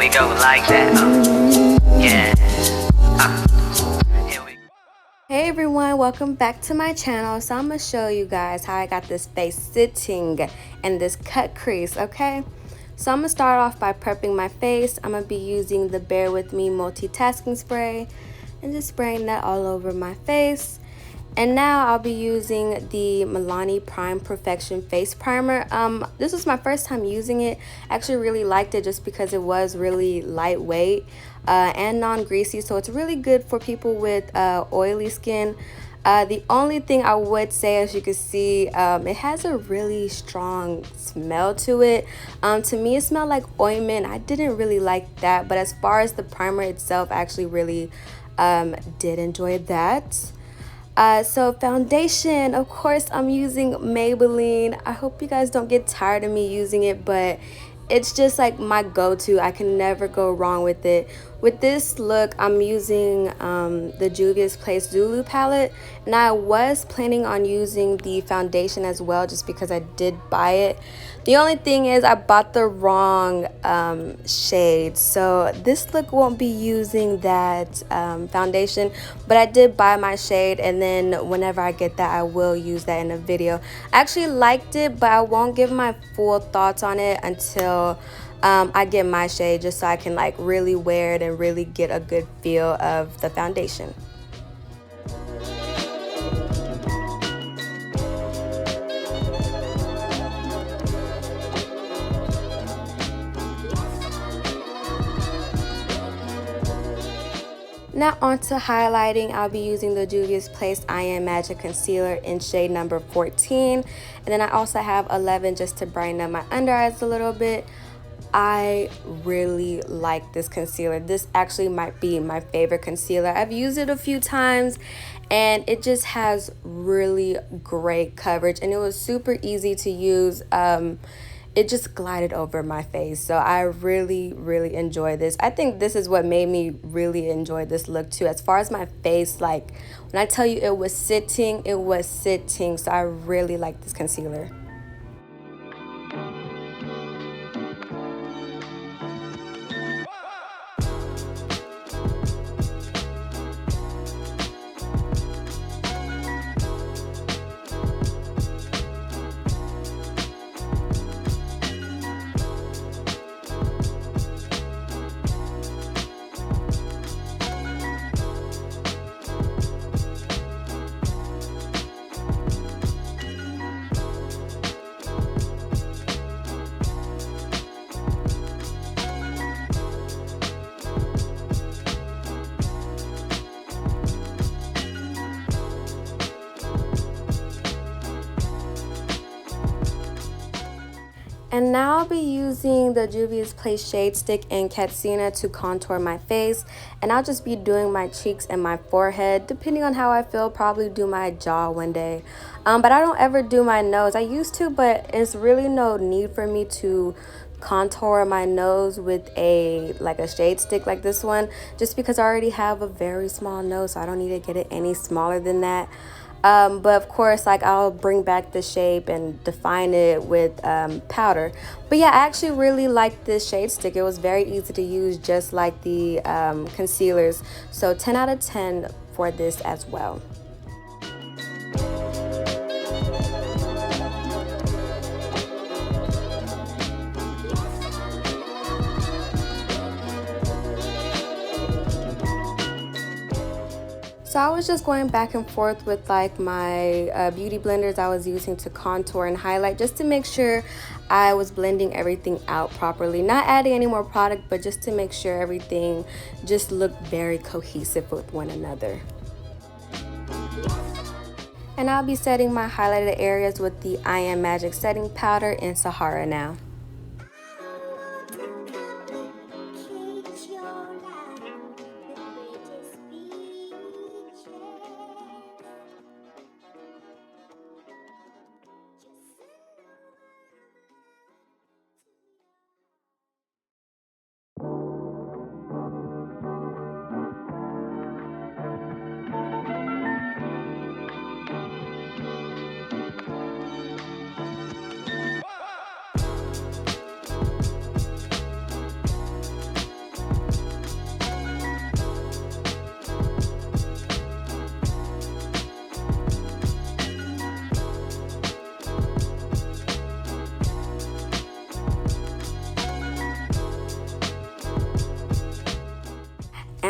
we go like that. Yeah. Here we go. Hey everyone, welcome back to my channel. So I'm gonna show you guys how I got this face sitting and this cut crease, okay? So I'm gonna start off by prepping my face. I'm gonna be using the Bare With Me multitasking spray and just spraying that all over my face. And now I'll be using the Milani Prime Perfection face primer. This was my first time using it. I actually really liked it just because it was really lightweight and non-greasy, so it's really good for people with oily skin. The only thing I would say, as you can see, it has a really strong smell to it. To me, it smelled like ointment. I didn't really like that, but as far as the primer itself, I actually really did enjoy that. So foundation, of course, I'm using Maybelline. I hope you guys don't get tired of me using it, but it's just like my go-to. I can never go wrong with it. With this look, I'm using the Juvia'S Zulu palette, and I was planning on using the foundation as well just because I did buy it. The only thing is I bought the wrong shade, so this look won't be using that foundation, but I did buy my shade, and then whenever I get that, I will use that in a video. I actually liked it, but I won't give my full thoughts on it until I get my shade, just so I can like really wear it and really get a good feel of the foundation. Now onto highlighting. I'll be using the Juvia'S I Am Magic Concealer in shade number 14. And then I also have 11 just to brighten up my under eyes a little bit. I really like this concealer. This actually might be my favorite concealer. I've used it a few times and it just has really great coverage, and it was super easy to use. It just glided over my face, so I really enjoy this. I think this is what made me really enjoy this look too. As far as my face, like when I tell you it was sitting, so I really like this concealer. And now I'll be using the Juvia'S Shade Stick in Katsina to contour my face. And I'll just be doing my cheeks and my forehead. Depending on how I feel, probably do my jaw one day. But I don't ever do my nose. I used to, but it's really no need for me to contour my nose with a shade stick like this one. Just because I already have a very small nose, so I don't need to get it any smaller than that. But of course, like, I'll bring back the shape and define it with powder. But yeah, I actually really like this shade stick. It was very easy to use, just like the concealers. So 10 out of 10 for this as well. So I was just going back and forth with like my beauty blenders I was using to contour and highlight, just to make sure I was blending everything out properly. Not adding any more product, but just to make sure everything just looked very cohesive with one another. And I'll be setting my highlighted areas with the I Am Magic setting powder in Sahara now.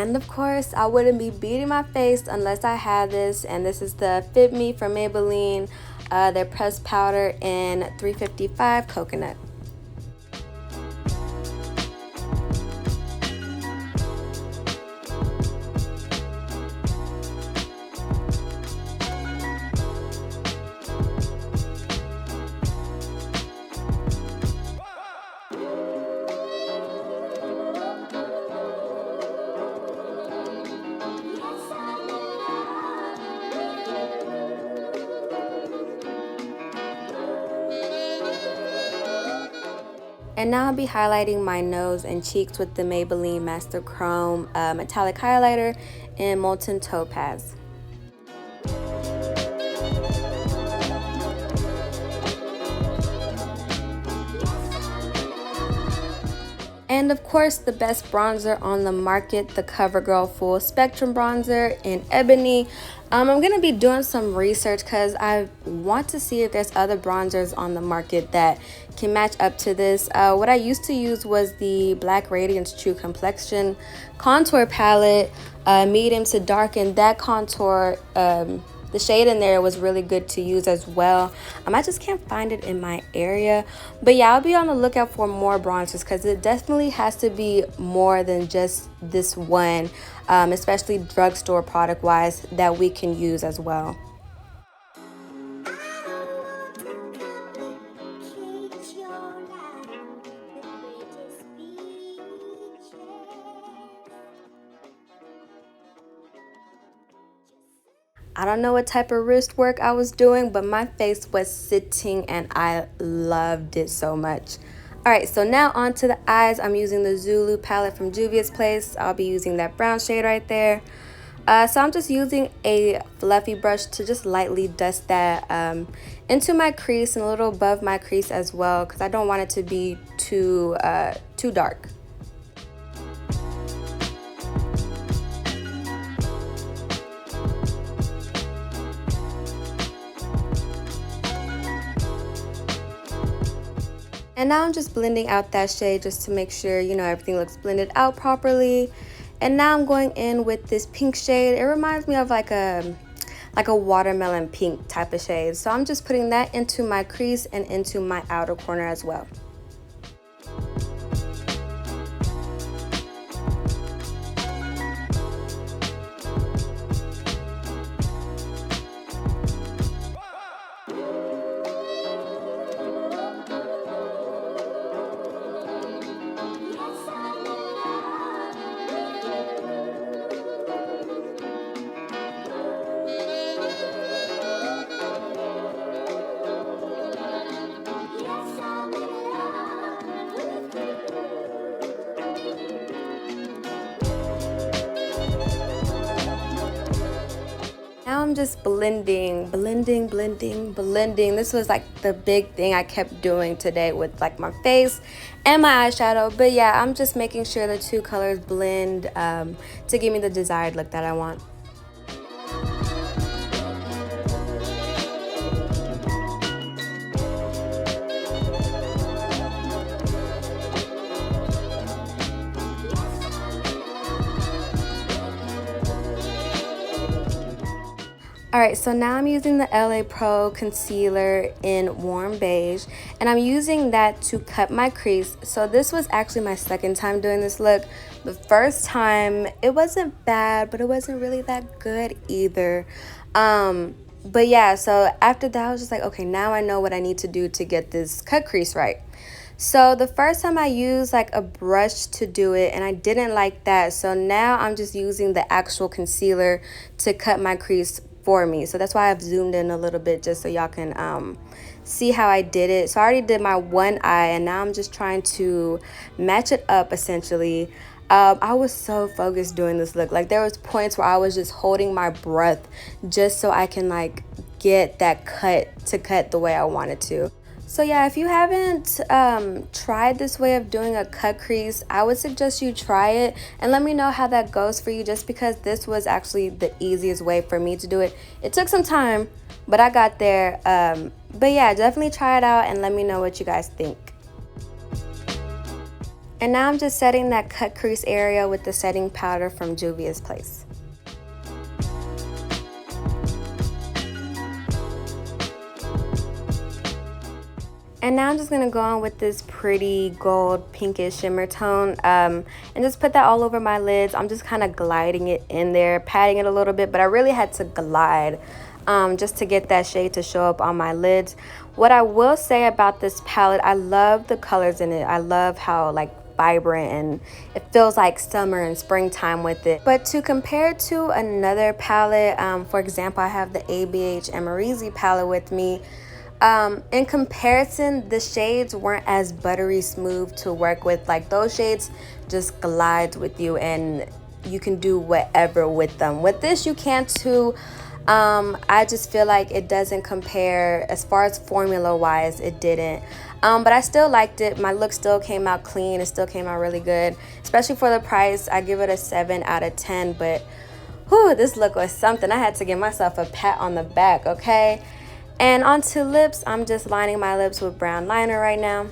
And of course, I wouldn't be beating my face unless I had this, and this is the Fit Me from Maybelline, their pressed powder in 355 Coconut. And now I'll be highlighting my nose and cheeks with the Maybelline Master Chrome metallic highlighter in Molten Topaz. And of course, the best bronzer on the market, the Covergirl Full Spectrum Bronzer in Ebony. I'm going to be doing some research because I want to see if there's other bronzers on the market that can match up to this. What I used to use was the Black Radiance True Complexion contour palette, medium to dark, and that contour, the shade in there was really good to use as well. I just can't find it in my area. But yeah, I'll be on the lookout for more bronzers because it definitely has to be more than just this one, especially drugstore product wise, that we can use as well. I don't know what type of wrist work I was doing, but my face was sitting and I loved it so much. Alright, so now on to the eyes. I'm using the Zulu palette from Juvia'S Place. I'll be using that brown shade right there. So I'm just using a fluffy brush to just lightly dust that into my crease and a little above my crease as well, because I don't want it to be too dark. And now I'm just blending out that shade just to make sure, you know, everything looks blended out properly. And now I'm going in with this pink shade. It reminds me of like a watermelon pink type of shade. So I'm just putting that into my crease and into my outer corner as well. Now I'm just blending. This was like the big thing I kept doing today with like my face and my eyeshadow. But yeah, I'm just making sure the two colors blend to give me the desired look that I want. Alright, so now I'm using the LA Pro concealer in Warm Beige, and I'm using that to cut my crease. So this was actually my second time doing this look. The first time, it wasn't bad, but it wasn't really that good either. But yeah, so after that, I was just like, okay, now I know what I need to do to get this cut crease right. So the first time I used like a brush to do it and I didn't like that. So now I'm just using the actual concealer to cut my crease for me. So that's why I've zoomed in a little bit just so y'all can see how I did it. So I already did my one eye and now I'm just trying to match it up essentially. I was so focused doing this look. Like there was points where I was just holding my breath just so I can like get that cut the way I wanted to. So yeah, if you haven't tried this way of doing a cut crease, I would suggest you try it and let me know how that goes for you, just because this was actually the easiest way for me to do it. It took some time, but I got there. But yeah, definitely try it out and let me know what you guys think. And now I'm just setting that cut crease area with the setting powder from Juvia'S Place. And now I'm just going to go on with this pretty gold pinkish shimmer tone and just put that all over my lids. I'm just kind of gliding it in there, patting it a little bit, but I really had to glide just to get that shade to show up on my lids. What I will say about this palette, I love the colors in it. I love how like vibrant and it feels like summer and springtime with it. But to compare to another palette, for example, I have the ABH Amarizi palette with me. In comparison, the shades weren't as buttery smooth to work with. Like those shades just glides with you and you can do whatever with them. With this you can too. I just feel like it doesn't compare as far as formula wise. It didn't, but I still liked it. My look still came out clean. It still came out really good, especially for the price. I give it a 7 out of 10. But whew, this look was something. I had to give myself a pat on the back, okay? And onto lips, I'm just lining my lips with brown liner right now.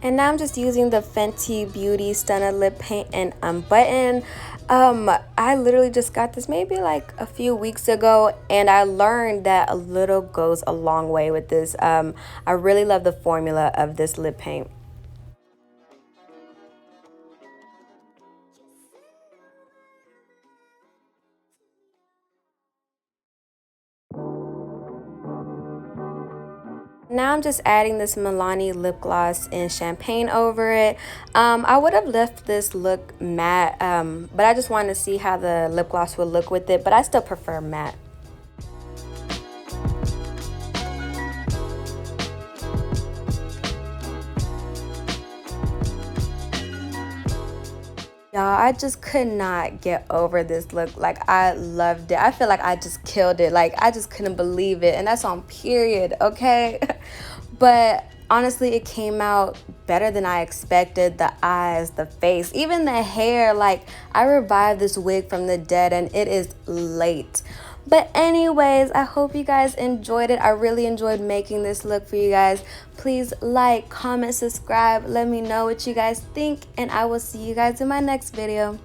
And now I'm just using the Fenty Beauty Stunner Lip Paint and Unbutton. I literally just got this maybe like a few weeks ago, and I learned that a little goes a long way with this. I really love the formula of this lip paint. Now I'm just adding this Milani lip gloss in champagne over it. I would have left this look matte, but I just wanted to see how the lip gloss would look with it, but I still prefer matte. Y'all, I just could not get over this look. Like, I loved it. I feel like I just killed it. Like, I just couldn't believe it. And that's on period, okay? But honestly, it came out better than I expected. The eyes, the face, even the hair. Like, I revived this wig from the dead and it is late. But anyways, I hope you guys enjoyed it. I really enjoyed making this look for you guys. Please like, comment, subscribe. Let me know what you guys think, and I will see you guys in my next video.